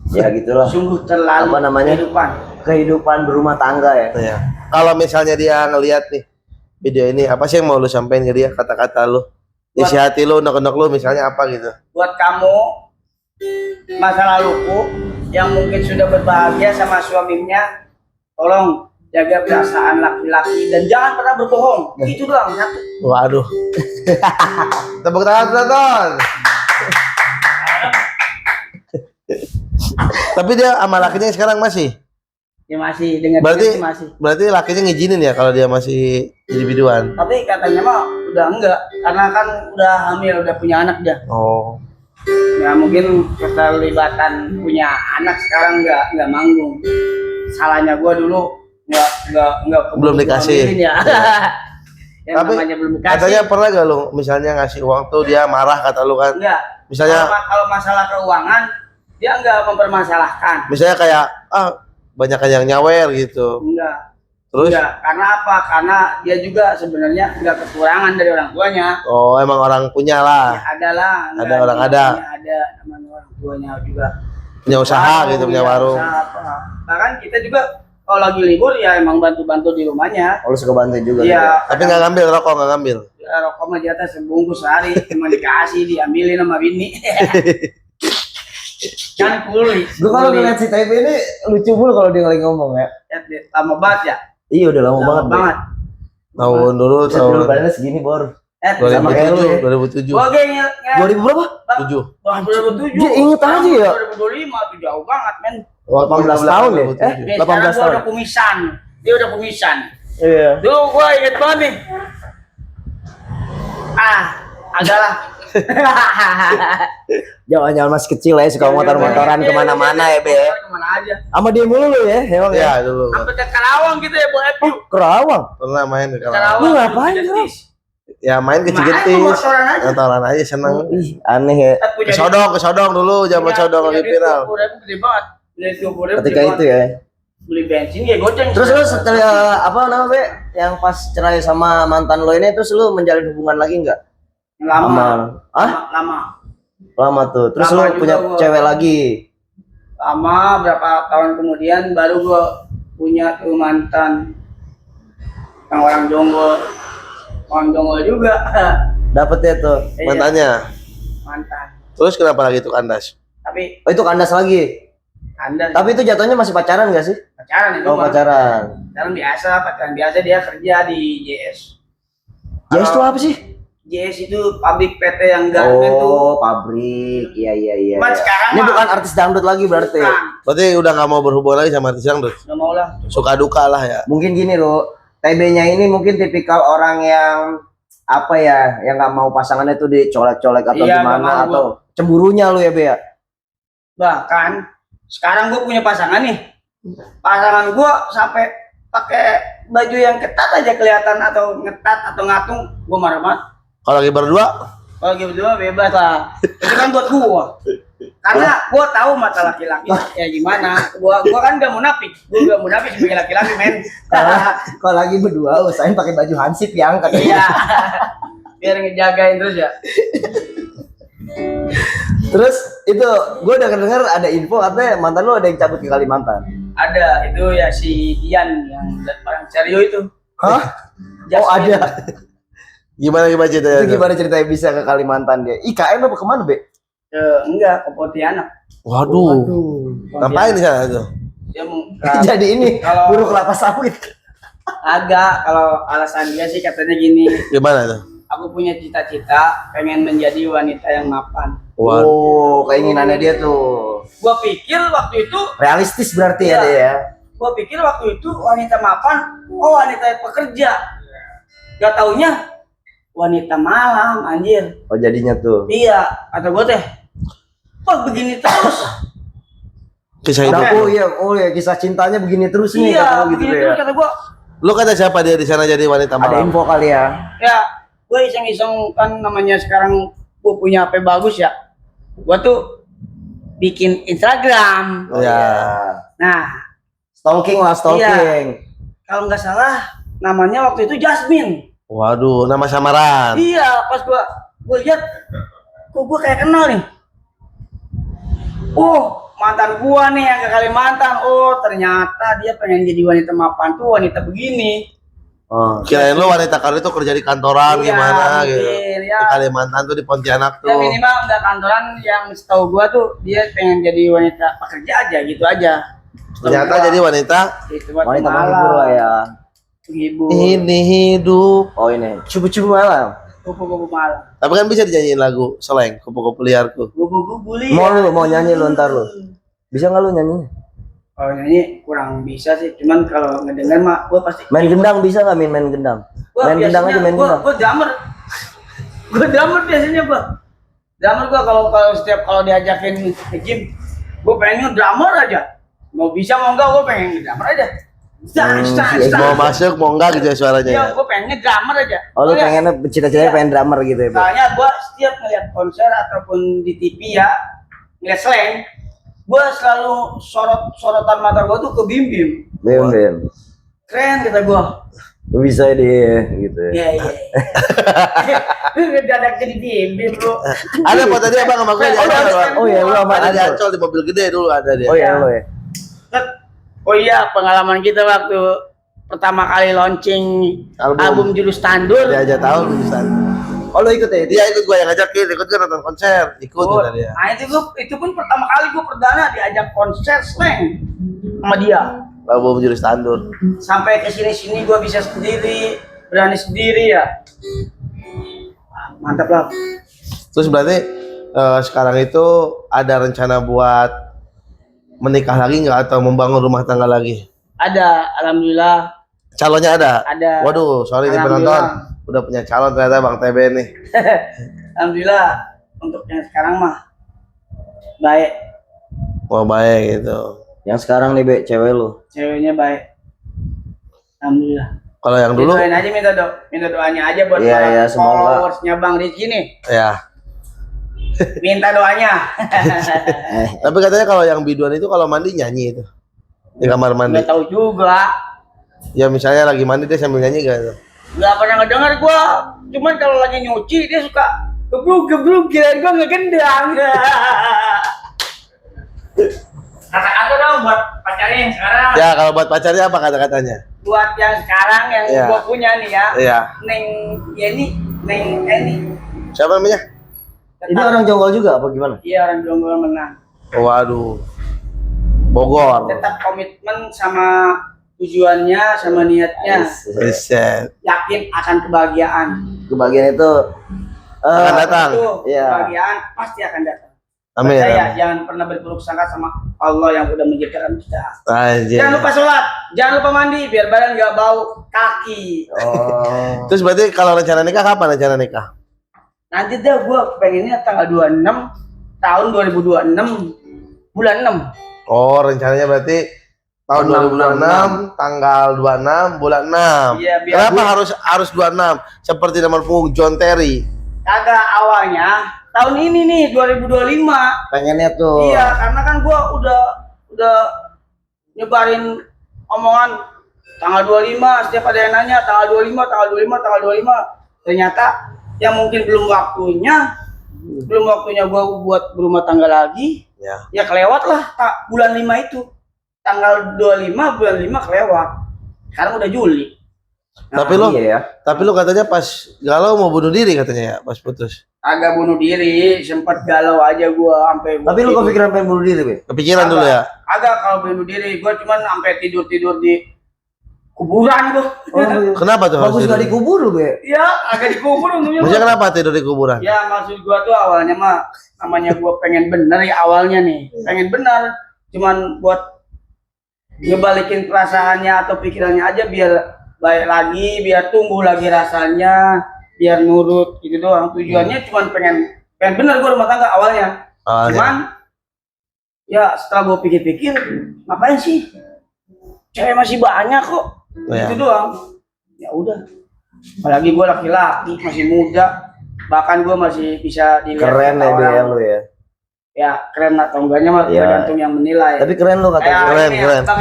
Ya gitulah. Sungguh terlalu Apa namanya? kehidupan. Kehidupan berumah tangga ya. Ya. Kalau misalnya dia ngelihat nih video ini, apa sih yang mau lu sampein ke dia? Kata-kata lu, isi hati lu, unek-unek lu, misalnya apa gitu? Buat kamu masa laluku yang mungkin sudah berbahagia sama suaminya, tolong jaga perasaan laki-laki dan jangan pernah berbohong. Itu doang satu. Waduh. Tepuk tangan penonton. Tapi dia sama lakinya sekarang masih. Ya masih dengan Berarti masih. berarti lakinya ngizinin ya kalau dia masih jadi biduan. Tapi katanya mah udah enggak karena kan udah hamil, udah punya anak dia. Oh. Ya mungkin keterlibatan punya anak sekarang enggak manggung. Salahnya gua dulu enggak Belum dikasih. ya. Yang Tapi namanya belum dikasih. katanya pernah gak lu misalnya ngasih uang tuh dia marah kata lu kan? Enggak. Misalnya Kalau masalah keuangan dia enggak mempermasalahkan. misalnya kayak banyak yang nyawer gitu. Enggak. Terus Enggak. Karena apa? Karena dia juga sebenarnya enggak kekurangan dari orang tuanya. oh emang orang punya Ya, lah, ada lah. Ada orang ada. Ada namanya orang tuanya juga. punya usaha gitu, punya ya, warung. usaha apa. Bahkan kita juga kalau lagi libur ya emang bantu-bantu di rumahnya. Oh, lu suka bantu juga gitu. Iya. Tapi nggak ngambil rokok, nggak ngambil. Ya, rokok mah di atas sebungkus sehari cuma dikasih diambilin sama bini. Kan kuli. Gue kalau ngeliat si TP ini lucu mulu kalau dia lagi ngomong ya. Lama banget ya. Iya udah lama Lama banget. banget. Tahun dulu Saya dulu tahun badannya segini bor. Sama kayak lu ya. 2007, 2007, Gua geng 2000 berapa? 7. 2007. Dia inget aja ya. 2025 tuh jauh banget men. 18 tahun ya? 2007. 18 Sekarang gua tahun. udah kumisan. Dia udah kumisan. Iya. Dulu gua inget banget nih. Adalah. Jangan masih kecil ya suka motor-motoran kemana-mana ya Be. Kemana aja. Sama dia mulu lu ya, emang ya. Ya dulu Sampai ke Karawang gitu ya, Bu Epi. Kerawang. pernah main ke Karawang. Karawang. Lu ngapain, Jetis. Ya main ke Main Cigentis. motoran aja. Motoran aja seneng. Ih, aneh ya. Ke Sodong dulu, zaman Sodong lagi viral. 20.000 gede banget. Beli 20.000 Ketika itu ya. Beli bensin ya goceng. Terus lu setelah apa namanya Be? Yang pas cerai sama mantan lo ini terus lu menjalin hubungan lagi nggak? lama. Ah? Lama. Lama tuh. Terus Lama lu juga punya gua. cewek lagi. Lama berapa tahun kemudian baru gua punya tuh mantan yang orang Jonggol. Orang Jonggol juga. Dapet ya tuh. Iya, Mantannya. mantan. Terus kenapa lagi tuh kandas? Tapi Oh itu kandas lagi. kandas. Tapi itu jatuhnya masih pacaran gak sih? pacaran itu Oh mah. pacaran. Pacaran biasa dia kerja di JS. JS itu apa sih? JS itu pabrik PT yang garmen tuh. Oh pabrik. Iya. Cuman sekarang Ini mah bukan artis dangdut lagi berarti. bukan. Berarti udah nggak mau berhubungan lagi sama artis dangdut. Nggak mau lah. Suka duka lah ya. Mungkin gini loh. TB-nya ini mungkin tipikal orang yang apa ya, yang nggak mau pasangannya tuh dicolek-colek atau Iya, gimana nggak mau, atau cemburunya lu ya Be ya. Bahkan sekarang gue punya pasangan nih. Pasangan gue sampai pakai baju yang ketat aja kelihatan atau ngetat atau ngatung, gue marah-marah. Kalau lagi berdua, Kalau gitu berdua bebas lah. Itu kan buat gue. Karena gue tahu mata laki-laki kayak gimana. Gue kan gak munafik. Gue gak munafik sebagai laki-laki men. Kalau lagi berdua usahain pakai baju hansip yang katanya. Iya. Biar ngejagain terus ya. Terus itu gue udah kedenger ada info katanya mantan lu ada yang cabut ke Kalimantan. Ada itu ya si Dian yang orang Cerio itu. Hah? Oh Jasmine. ada. gimana ceritanya? Itu gimana ceritanya bisa ke Kalimantan dia? IKN apa kemana Be? Enggak, ke Pontianak. Waduh. Ngapain di sana tuh? Dia mau Jadi ini Kalau- buruh kelapa sawit. agak kalau alasan dia sih katanya gini, Gimana tuh? aku punya cita-cita pengen menjadi wanita yang mapan. Waduh. Oh, keinginannya dia tuh Gua pikir waktu itu, realistis berarti Iya. ya dia ya. gua pikir waktu itu wanita mapan, oh wanita yang pekerja. Gak taunya wanita malam, anjir. Oh jadinya tuh. Iya, kata gua teh, kok begini terus? Kisah Nah, hidup. oh ya kisah cintanya begini terus nih kata Iya, lu gitu begini ya. terus kata gua. Lu kata siapa dia di sana jadi wanita Ada malam? info kali ya. Ya, gue iseng-iseng kan namanya sekarang gue punya HP bagus ya. Gue tuh bikin Instagram. Oh, Ya. Nah, Stalking lah, stalking. kalau nggak salah namanya waktu itu Jasmine. Waduh, nama samaran. Iya, pas gue lihat, kok gue kayak kenal nih. Oh, mantan gua nih yang ke Kalimantan. Oh, ternyata dia pengen jadi wanita mapan tuh wanita begini. Oh. Kirain lu wanita karir tuh kerja di kantoran Iya, gimana mungkin, gitu. ya. Di Kalimantan tuh di Pontianak Ya tuh. minimal nggak kantoran, yang setahu gua tuh dia pengen jadi wanita pekerja aja gitu aja. Ternyata jadi wanita. Itu buat Wanita malam, menghibur lah ya. menghibur. Ini hidup. Oh ini, cupu-cupu malam. Kupu-kupu malam. Tapi kan bisa dinyanyiin lagu slang, kupu-kupu liarku. Kupu-kupu liar. Mau nyanyi lu ntar lu. Bisa nggak lu nyanyi? Kalau nyanyi kurang bisa sih, cuman kalau ngedenger mah gua pasti. Main gendang bisa nggak main gendang? Gua Main gendang aja main gendang. Gua drummer. Gua drummer biasanya gua. Drummer gua kalau setiap diajakin ke gym, gua pengen drummer aja. Mau bisa mau enggak gua pengen drummer aja. Mau masuk mau enggak gitu ya suaranya Iya, ya. gua pengennya drummer aja. Oh lu Soalnya- pengennya cita-citanya Iya. pengen drummer gitu ya? Be? Soalnya gua setiap ngeliat konser ataupun di TV ya, ngeliat slang, gua selalu sorotan mata gua tuh ke Bim Bim. Bim. Keren kata gua. Lu bisa deh gitu ya. Iya. Lu ngedadak jadi Bim Bim lu. Ada foto dia bang sama gue di Ancol. Oh iya, lu sama Ada di Ancol. Ancol di mobil gede dulu ada dia. Oh iya lu ya. Oh iya, pengalaman kita waktu pertama kali launching album Jurus Tandur. Dia aja tahu lulusan. Oh lu ikut ya? Dia ikut gue yang ngajakin, ikut gue nonton konser, ikut Oh, kata dia. nah itu pun pertama kali gua perdana diajak konser slang sama dia. Album Jurus Tandur. Sampai ke sini gua bisa sendiri, berani sendiri ya. Wah, mantap lah. Terus berarti sekarang itu ada rencana buat menikah lagi nggak atau membangun rumah tangga lagi? Ada, alhamdulillah Calonnya ada? ada. Waduh, sorry nih penonton. Udah punya calon ternyata Bang TB nih. Alhamdulillah untuk yang sekarang mah baik, Wah baik gitu. Yang sekarang nih Be, cewek lu. ceweknya baik. Alhamdulillah. Kalau yang dulu, Doain aja minta doanya aja buat Iya, iya, semoga. followersnya Bang Rizky nih. ya. Minta doanya. Tapi katanya kalau yang biduan itu kalau mandi nyanyi itu di kamar mandi. Nggak tahu juga. Ya misalnya lagi mandi dia sambil nyanyi gak? Nggak pernah ngedengar gua. Cuman kalau lagi nyuci dia suka gebruk kirain gua ngegendang. Kata-kata dong buat pacarnya yang sekarang. Ya kalau buat pacarnya apa kata-katanya? Buat yang sekarang yang Iya. gua punya nih ya. Iya. Neng Eni. Siapa namanya? Ini orang Jonggol juga apa gimana? Iya, orang Jonggol menang. Waduh. Bogor. Tetap komitmen sama tujuannya, sama niatnya. Riset. Yakin akan kebahagiaan. Kebahagiaan itu Akan datang. Itu Iya. kebahagiaan pasti akan datang. Amin. Percaya, jangan pernah berburuk sangka sama Allah yang udah menciptakan kita. Anjir. Jangan lupa sholat, jangan lupa mandi biar badan nggak bau kaki. Oh. Terus berarti kalau rencana nikah kapan rencana nikah? Nanti dah gue pengennya tanggal 26 tahun 2026 bulan 6. Oh, rencananya berarti tahun 2026 tanggal 26 bulan 6. Iya, biar Kenapa harus 26? Seperti nama punggung John Terry. Kagak awalnya tahun ini nih 2025. Pengennya tuh. Iya, karena kan gue udah nyebarin omongan tanggal 25, setiap ada yang nanya tanggal 25, tanggal 25, tanggal 25. Ternyata yang mungkin belum waktunya gue buat berumah tangga lagi. Ya kelewat lah bulan 5 itu. Tanggal 25 bulan 5 kelewat. Sekarang udah Juli. Tapi lo, Iya ya. tapi lo katanya pas galau mau bunuh diri katanya ya, pas putus. Agak bunuh diri, sempat galau aja gua sampai. Tapi lu kepikiran pengen bunuh diri, Be? Kepikiran dulu ya. Agak kalau bunuh diri, gua cuman sampai tidur di kuburan gua. Oh, iya. Kenapa tuh? harus Bagus tidur? gak dikubur lu, Be? Ya, agak dikubur untungnya. Maksudnya kenapa tidur di kuburan? Ya maksud gua tuh awalnya mah namanya gua pengen bener ya awalnya nih, pengen bener, cuman buat ngebalikin perasaannya atau pikirannya aja biar baik lagi, biar tumbuh lagi rasanya, biar nurut gitu doang. Tujuannya cuman pengen bener gua rumah tangga awalnya. Cuman ya setelah gua pikir-pikir, ngapain sih? Cewek masih banyak kok. Gitu doang. Ya udah. Apalagi gua laki-laki, masih muda. Bahkan gua masih bisa dilihat Keren ya, Be, ya, lu ya. Ya keren atau enggaknya mah Iya. tergantung yang menilai. Tapi keren lu katanya. Keren, ini keren. Bang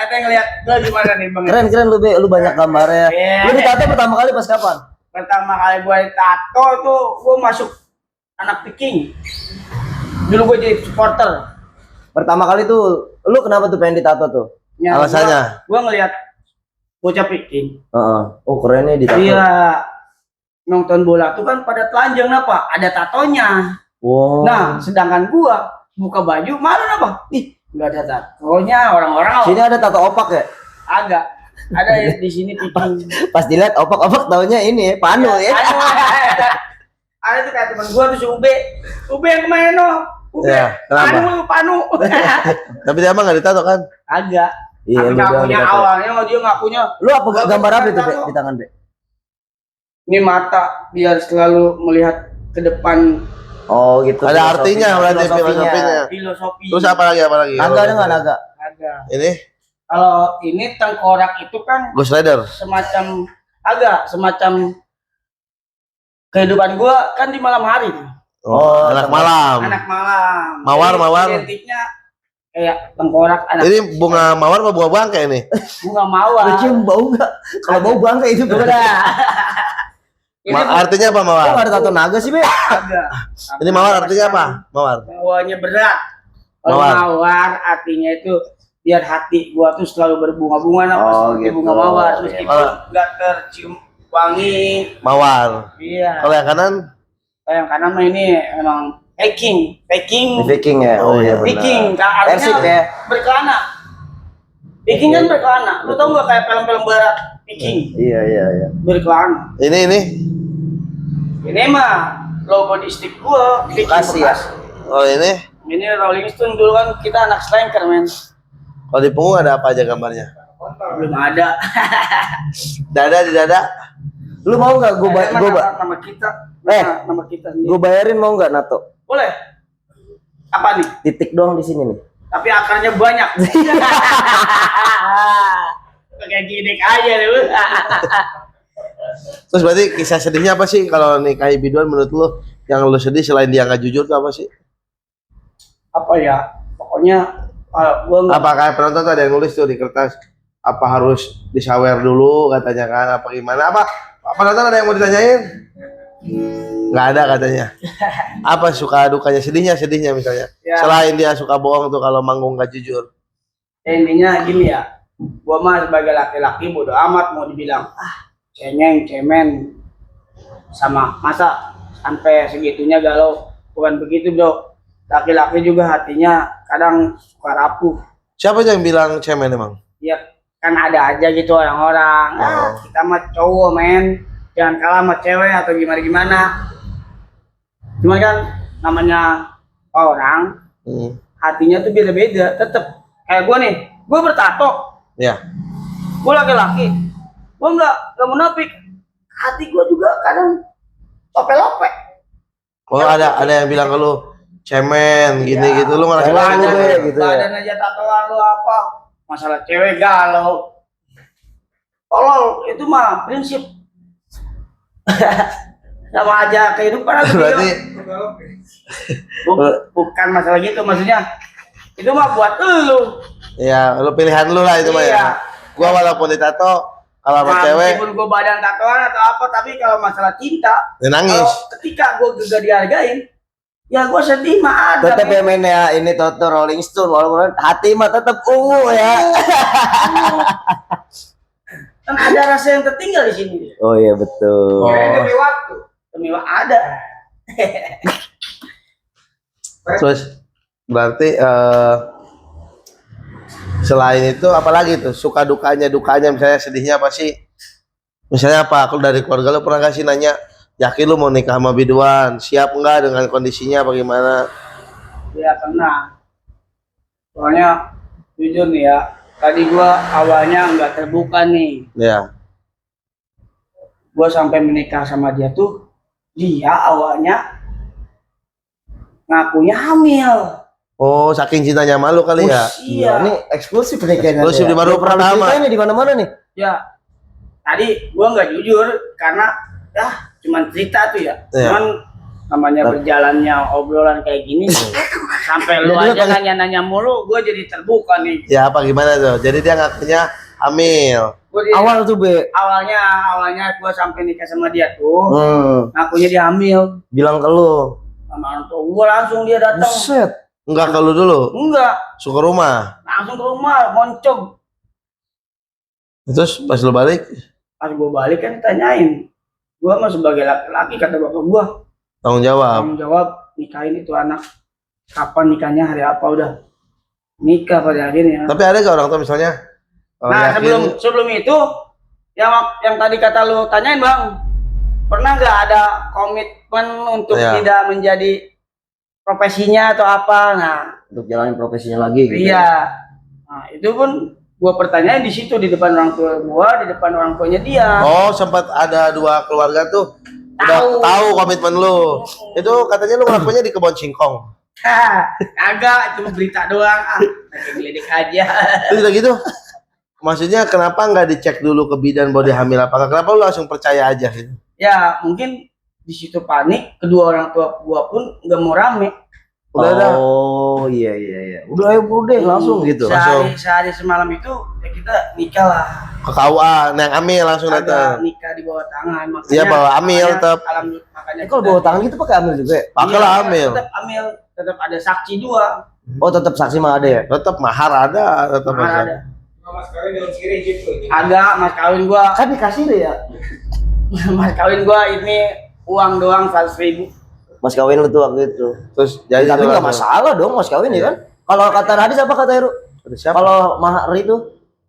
Ete ngeliat lo gimana nih Bang Ete? Keren lu, Be. Lu banyak gambarnya. Iya. Lu ditato pertama kali pas kapan? Pertama kali gue tato tuh gue masuk anak Viking. Dulu gue jadi supporter. Pertama kali tuh lu kenapa tuh pengen ditato tuh? Ya, Alasannya? Gue ngeliat bocah Viking. Heeh. Oh, kerennya ditato. Iya. Nonton bola tuh kan pada telanjang apa? Ada tatonya. Wow. Nah, sedangkan gua buka baju malu apa? Ih, nggak ada tatonya orang-orang. Sini ada tato opak ya? Agak. Ada ya di sini Viking. Pas dilihat opak-opak taunya ini ya, panu ya. Anu. Ada tuh kayak teman gua tuh si Ube yang kemarin no. Ube. Ya, kenapa? Panu. Tapi dia emang nggak ditato kan? Agak. Iya, Tapi lu bilang ngakunya ditato. awalnya dia ngakunya. Lu apa gambar apa itu, Be, di tangan, Be? Ini mata biar selalu melihat ke depan. Oh, gitu. Ada artinya berarti filosofinya. Filosofi. Terus apa lagi? Naga ada nggak naga? Agak. Ini Kalau ini tengkorak itu kan Ghost Rider. semacam kehidupan gua kan di malam hari tuh. Oh, anak malam. Anak malam. Mawar. Jadi, identiknya kayak tengkorak anak. Ini bunga mawar apa bunga bangkai ini? Bunga mawar. Lu cium bau nggak? Kalau bau bangkai itu Udah. beda. Ini Artinya apa Kok mawar? nggak ada tato naga sih, Be? agak. Ini mawar artinya apa? Mawar. Bawahnya berat. Kalau Mawar. mawar artinya itu biar hati gua tuh selalu berbunga-bunga nah, Oh, seperti gitu. bunga mawar Iya. meskipun nggak tercium wangi. Mawar. Iya. Kalau yang kanan Yang kanan mah ini emang Viking. Di Viking ya. Oh, iya, benar. Viking Persib artinya ya. berkelana. Viking kan berkelana. Lu tau nggak kayak film-film barat Viking Iya. berkelana. ini. Ini mah logo di stick gua. Viking Bekasi ya? bekas. Oh ini. Ini Rolling Stone dulu kan kita anak slanker men. Kalau di punggung ada apa aja gambarnya? Belum ada. Dada di dada. Lu mau nggak Nama kita. Nama kita sendiri. gue bayarin mau nggak nato? Boleh. Apa nih? Titik doang di sini nih. Tapi akarnya banyak. Kayak gini aja dulu. Terus berarti kisah sedihnya apa sih kalau nikahi biduan menurut lu? Yang lu sedih selain dia nggak jujur tuh apa sih? Apa ya? Pokoknya gua nggak. Apa kayak penonton tuh ada yang nulis tuh di kertas? Apa harus disawer dulu katanya kan? Apa gimana? Apa penonton ada yang mau ditanyain? Nggak ada katanya. Apa suka dukanya sedihnya misalnya? Ya. Selain dia suka bohong tuh kalau manggung nggak jujur. Intinya gini ya. Gua mah sebagai laki-laki bodo amat mau dibilang cengeng, cemen sama masa sampai segitunya galau. Bukan begitu, Bro. laki-laki juga hatinya kadang suka rapuh. Siapa yang bilang cemen emang? Ya kan ada aja gitu orang-orang. Kita mah cowok men, jangan kalah sama cewek atau gimana-gimana. Cuma kan namanya orang, hatinya tuh beda-beda. Tetep kayak gue nih, gue bertato, Ya. gue laki-laki, gue nggak munafik. Hati gue juga kadang lope-lope. Oh ada yang bilang ke lu cemen gini Ya, gitu lu ngerasa cemen gitu. lu, gitu ya. badan aja tatoan lu apa? Masalah cewek galau. Tolol, itu mah prinsip. Sama aja kehidupan atau Berarti bukan masalah gitu maksudnya. Itu mah buat lu. ya lu pilihan lu lah itu mah ya. Iya. Gua walaupun ditato kalau sama Nah, cewek meskipun gue badan tatoan atau apa, tapi kalau masalah cinta, ya nangis. kalau ketika gue gak dihargain, ya gue sedih mah ada. Tetep ya men ya, ini Toto Rolling Stone walaupun hati mah tetap ungu ya. Kan ada rasa yang tertinggal di sini. Oh iya betul. Kirain demi waktu. Demi ada. Terus berarti selain itu apalagi tuh suka dukanya misalnya sedihnya apa sih? Misalnya apa? Kalau dari keluarga lu pernah gak sih nanya, yakin lu mau nikah sama biduan? Siap nggak dengan kondisinya bagaimana? Ya pernah. Soalnya jujur nih ya, tadi gua awalnya nggak terbuka nih. Ya. Gua sampai menikah sama dia tuh, dia awalnya ngakunya hamil. Oh, saking cintanya malu kali ya? Iya. Ini eksklusif nih kayaknya. Eksklusif di baru pertama. Ini di mana-mana nih. Ya, tadi gua nggak jujur karena ya cuman cerita tuh ya. Iya. Cuman namanya berjalannya obrolan kayak gini, sampai lu Jadi lu aja pakai- nanya-nanya mulu, gua jadi terbuka nih. Ya apa gimana tuh? Jadi dia ngakunya hamil. Gua jadi- Awal tuh Be. awalnya gua sampai nikah sama dia tuh, ngakunya dia hamil. Bilang ke lu. Sama orang tua gua langsung dia datang. Buset. Enggak kalau dulu, Enggak, suka rumah. langsung ke rumah, moncong. Terus pas lu balik, Pas gua balik kan ditanyain, gua mah sebagai laki-laki kata bapak gua, tanggung jawab. tanggung jawab nikahin itu anak. Kapan nikahnya, hari apa, udah nikah pada akhirnya. Tapi ada gak orang tua misalnya? Nah, yakin- sebelum itu yang tadi kata lu tanyain bang, pernah nggak ada komitmen untuk Iya. tidak menjadi profesinya atau apa? Nah, Untuk jalanin profesinya lagi gitu. iya. Nah, itu pun gua pertanyaan di situ di depan orang tua gua, di depan orang tuanya dia. Oh, sempat ada dua keluarga tuh udah tahu komitmen lu. Itu katanya lu ngelakuinnya di kebun singkong. Agak cuma berita doang, lagi gelidik aja. Terus udah gitu. Maksudnya kenapa nggak dicek dulu ke bidan bahwa dia hamil apa? Kenapa lu langsung percaya aja gitu? Ya, mungkin di situ panik, kedua orang tua gua pun nggak mau rame. Udah dah. Oh iya. Udah ayo bro deh langsung gitu. Sehari semalam itu ya kita nikah lah. Ke KUA, yang hamil langsung Ada datang. nikah di bawah tangan. Makanya, Iya, bawa amil makanya- tetap. Alhamdulillah, makanya Kalau bawa tangan gitu pakai amil juga ya? Pakai lah hamil. Tetap amil, tetap ada saksi dua. Oh tetap saksi mah ada ya? Tetap mahar ada, tetap Mahar mahar. ada. Mas kawin daun sirih gitu. Agak mas kawin gua, Kan dikasih deh ya? mas kawin gua ini uang doang 100.000. Mas kawin lu tuh waktu itu. Terus jadi Tapi itu nggak langsung. masalah dong mas kawin ya kan? Kalau kata Radis apa kata Heru? Kata siapa? Kalau mahar itu?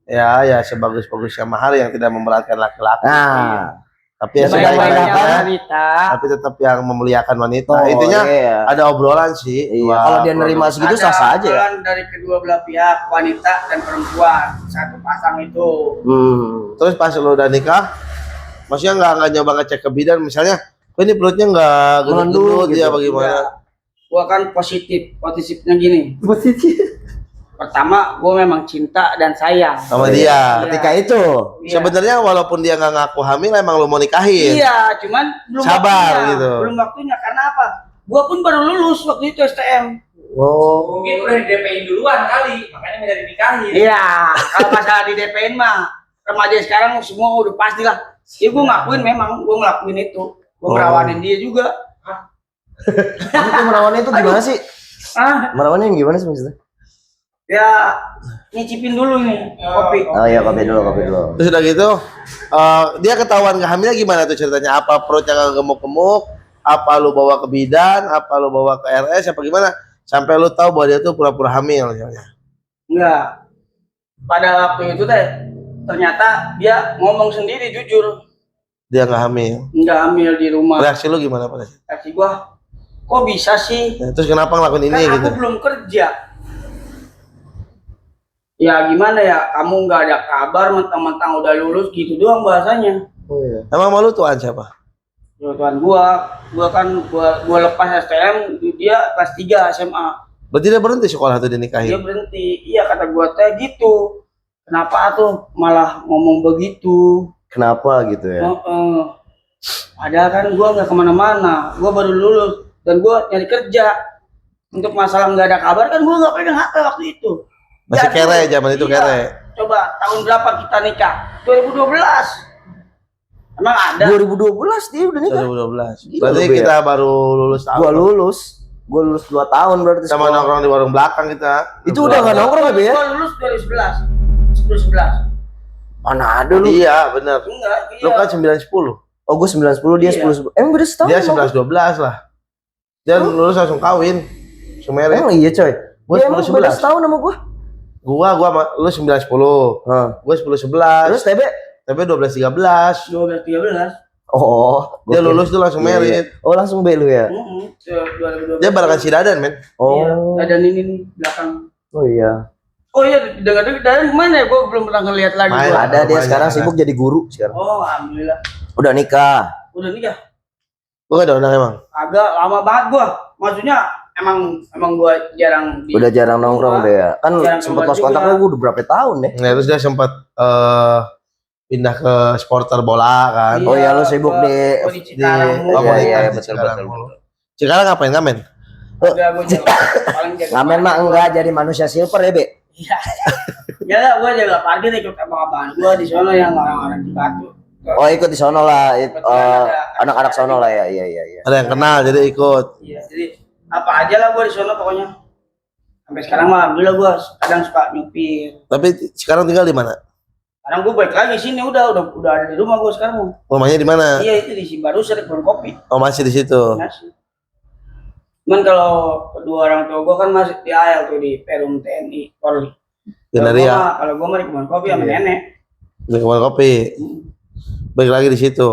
Ya sebagus-bagusnya mahar yang tidak memberatkan laki-laki. Nah. Tapi ya Sebaik-baiknya sebaik-baiknya, wanita. tapi tetap yang memuliakan wanita. Oh, Intinya iya. ada obrolan sih. Iya, dua kalau dia nerima produk. segitu sah-sah aja ya. obrolan dari kedua belah pihak, wanita dan perempuan, satu pasang itu. Terus pas lu udah nikah, maksudnya nggak nyoba ngecek ke bidan, misalnya, "Kok ini perutnya nggak Mengandung gendut gitu. ya bagaimana?" Ya, gua kan positifnya gini. Positif. Pertama, gua memang cinta dan sayang Sama dia. Ketika itu. Iya. Sebenarnya walaupun dia nggak ngaku hamil, emang lu mau nikahin. Iya, cuman belum Sabar waktunya. gitu. Belum waktunya karena apa? Gua pun baru lulus waktu itu STM. Oh. Mungkin udah di DP-in duluan kali, makanya minta dinikahin. Iya, kalau masalah di DP-in mah remaja sekarang semua udah pastilah. Ya gua ngakuin memang gua ngelakuin itu. Gua merawanin dia juga. Itu merawannya itu gimana sih? Merawannya yang gimana sih maksudnya? Ya nyicipin dulu nih kopi. Oh iya kopi dulu. Terus udah gitu, dia ketahuan nggak hamilnya gimana tuh ceritanya? Apa perutnya nggak gemuk-gemuk? Apa lu bawa ke bidan? Apa lu bawa ke RS? Apa gimana? sampai lu tahu bahwa dia tuh pura-pura hamil misalnya. Enggak. Pada waktu itu teh ternyata dia ngomong sendiri jujur Dia nggak hamil. nggak hamil di rumah. Reaksi lu gimana pada saat itu? Reaksi gua, kok bisa sih? Ya, terus kenapa ngelakuin Kan ini aku gitu? belum kerja. Ya gimana ya, kamu nggak ada kabar, mentang-mentang udah lulus gitu doang bahasanya. Oh iya. Emang malu tuan siapa? Ya Tuhan gua kan gua lepas STM, dia kelas 3 SMA. Berarti dia berhenti sekolah tuh Dia dinikahin. berhenti. Iya kata gua teh gitu. Kenapa tuh malah ngomong begitu? Kenapa gitu ya? Heeh. Padahal kan gua nggak kemana-mana, gua baru lulus dan gua nyari kerja. Untuk masalah nggak ada kabar kan gua nggak pegang HP waktu itu. Masih Ya, kere zaman itu iya. kere. Coba tahun berapa kita nikah? 2012. Emang ada? 2012 dia udah nikah. 2012. Gila Berarti lu, Be, kita baru lulus Gua tahun. lulus 2 tahun berarti. Sama sekolah. nongkrong di warung belakang kita. Itu udah nggak nongkrong ya, Be, ya? Gua lulus 2011. 10-11. Mana ada lu? Iya, benar. Enggak, iya. Lu kan 9-10. Oh, gua 9-10, dia Iya. 10-10. Emang beda setahun. Dia emang? 11-12 lah. Dia lulus langsung kawin. Sumere. Emang iya, coy. Gua Dia emang 10-11. beda setahun sama gua. Lu 9-10. Heeh. Gue 10-11. Terus TB? Tapi 12-13. 12-13. Oh, Dia gokil. lulus tuh langsung Iya, iya. merit. Oh, langsung B lu ya? 2012. Dia barengan si Dadan, men. Oh. Iya, dan ini nih belakang. Oh iya. Oh iya, dengar-dengar dari mana ya? Gua belum pernah ngeliat lagi. Main. Gua. Ada dia Lumayan, sekarang ada. sibuk jadi guru sekarang. Oh, alhamdulillah. Udah nikah. Udah nikah. Gue gak ada undang emang. Agak lama banget gua. Maksudnya emang gua jarang Udah jarang nongkrong deh ya. Kan Jarang sempet keluar lost kontaknya juga. gua udah berapa tahun deh. Nah, terus dia sempat pindah ke supporter bola kan. Oh iya, lu sibuk gua- di gua di Cikarang di- mulu. iya, Komunitas iya, di betul, Cikarang betul, mulu. Cikarang ngapain ngamen? Udah gua jaga. Paling jaga. Ngamen mah enggak jadi manusia silver ya, Be. Iya. Ya lah, gua jaga parkir ikut abang-abang gua di sana yang orang-orang di Batu. Oh, ikut di sono lah. Kebetulan ada- Anak-anak sono lah ya. Iya, iya, iya. Ada yang kenal jadi ikut. Iya, jadi apa aja lah gua di sana pokoknya. Sampai sekarang mah alhamdulillah gua kadang suka nyupir. Tapi sekarang tinggal di mana? Sekarang gua balik lagi sini udah ada di rumah gua sekarang. Rumahnya di mana? Iya itu di Simbaru sering kebun kopi. Oh, masih di situ. Nasi. Cuman kalau kedua orang tua gua kan masih di AL tuh di Perum TNI Polri. Genaria. Kalau gua mah di kebun kopi sama nenek. Di kebun kopi. Balik lagi di situ.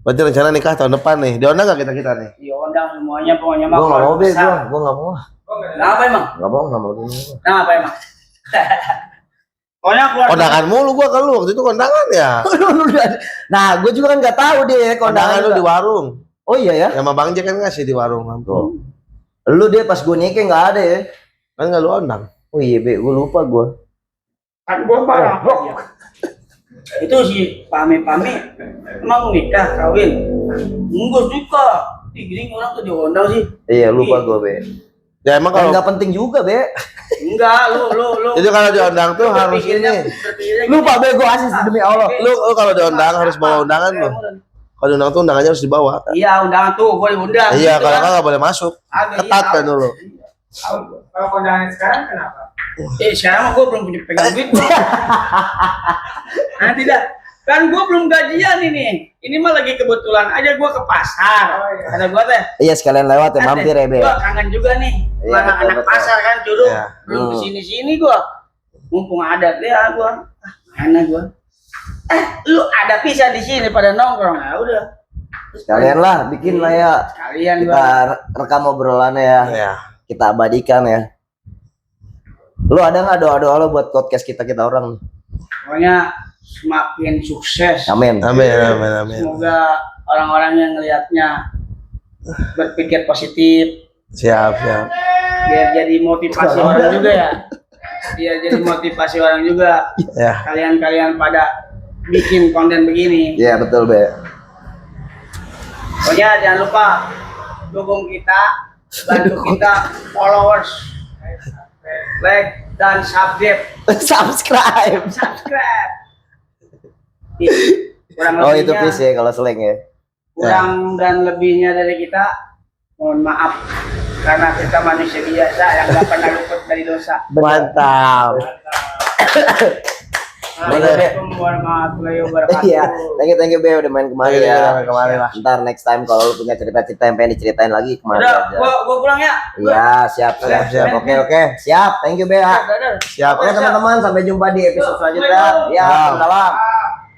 Berarti rencana nikah tahun depan nih. Diundang gak kita nih? Diundang semuanya pokoknya mah. Gua enggak mau, Be. besar. Gua enggak mau. Kenapa emang? Enggak mau gini. Kenapa emang? Pokoknya keluar. Kondangan mulu gua ke lu. Waktu itu kondangan ya. Nah, gua juga kan enggak tahu deh Kondangan lu di warung. Oh iya ya. Ya sama Bang Jack kan ngasih di warung. Tuh. Lu deh pas gua nikah enggak ada ya. Kan gak lu undang. Oh iya, Be, gua lupa gua. Kan gua parah. Itu si Pami emang nikah kawin. Enggak suka. Gini orang tuh diundang sih. Iya, lupa gua, Be. Ya emang Kan kalau enggak penting juga, Be. Enggak, lu. jadi kalau diundang tuh harus ini. Berpikirnya Lupa, Be, gua asis demi Allah. Lu kalau diundang harus bawa undangan lu. Kalau diundang tuh undangannya harus dibawa. Iya, undangan tuh, gua diundang. Iya, Gitu kalau kan. enggak nggak boleh masuk. Agak Ketat iya, kan dulu. Kalau kondangan sekarang kenapa? Sekarang mah gua belum punya pegang duit. Nanti dah. Kan gua belum gajian ini. Ini mah lagi kebetulan aja gua ke pasar. Oh, iya. Kata gua teh. Iya, sekalian lewat ya, mampir ya, Be. Gua kangen juga nih. Iya, Anak-anak betul, betul. pasar kan curug. Iya. Belum kesini-sini gua. Mumpung ada deh gua. Mana gua? Lu ada pisah di sini pada nongkrong. Ya udah. Sekalian lah, bikin lah ya. Kalian Kita gua. rekam obrolannya ya. Ya. Kita abadikan ya. Lu ada nggak doa-doa lo buat podcast kita orang nih? Pokoknya semakin sukses. Amin. Amin, amin, amin. Semoga orang-orang yang ngelihatnya berpikir positif, Siap, siap. biar jadi motivasi orang juga ya. Biar jadi motivasi orang juga. Ya. Kalian pada bikin konten begini. Iya, betul, Be. Pokoknya jangan lupa dukung kita, bantu kita followers, like dan subscribe. Subscribe. Kurang Oh, itu lebihnya- please ya kalau slang ya. kurang dan lebihnya dari kita mohon maaf karena kita manusia biasa yang nggak pernah luput dari dosa. Mantap. Assalamualaikum warahmatullahi wabarakatuh. Iya, thank you Be udah main kemarin Iya, ya. main kemarin lah. Ntar next time kalau lu punya cerita-cerita yang pengen diceritain lagi kemana Udah, aja. gua pulang ya. Iya, siap. Oke. Siap. Thank you Be. Siap. Oke teman-teman, sampai jumpa di episode selanjutnya. Ya, salam.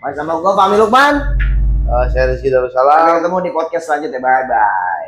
Masih sama gua Fahmi Lukman. Saya Rizky Sampai Darussalam. ketemu di podcast selanjutnya. Bye bye.